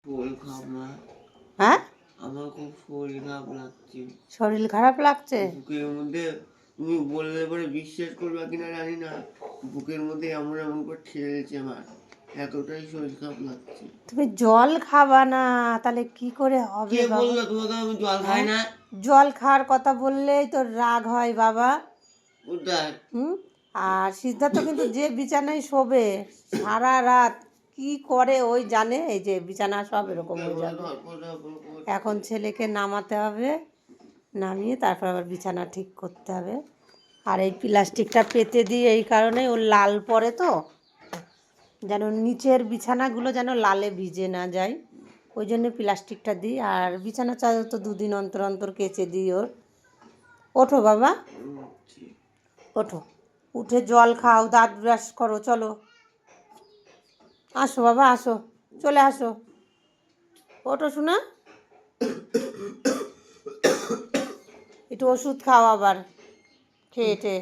শরীর খারাপ না, হ্যাঁ আমার খুব শরীর খারাপ লাগছে। শরীর খারাপ লাগছে? বুকের মধ্যে, তুমি বললে পরে বিশ্বাস করবে কিনা জানি না, বুকের মধ্যে এমন এমন করে ঠেলছে আমার, এতটাই শরীর খারাপ লাগছে। তুমি জল খাবা না, তাহলে কি করে হবে কে বাবা? বললো তোমাকে আমি জল খাই না? জল খাওয়ার কথা বললেই তোর রাগ হয় বাবা। কোথায়? আর সিদ্ধার্থ কিন্তু যে বিছানায় শোবে সারা রাত কি করে ওই জানে। এই যে বিছানা সব এরকম হয়ে যাবে। এখন ছেলেকে নামাতে হবে, নামিয়ে তারপর আবার বিছানা ঠিক করতে হবে। আর এই প্লাস্টিকটা পেতে দিই এই কারণে, ওর লাল পড়ে তো, যেন নিচের বিছানাগুলো যেন লালে ভিজে না যায়, ওই জন্য প্লাস্টিকটা দিই। আর বিছানা চাদর তো 2 দিন অন্তর অন্তর কেচে দিই ওর। ওঠো বাবা, ওঠো, উঠে জল খাও, দাঁত ব্রাশ করো, চলো আসো বাবা, আসো, চলে আসো, ওঠো শোনা, একটু ওষুধ খাও আবার খেয়ে।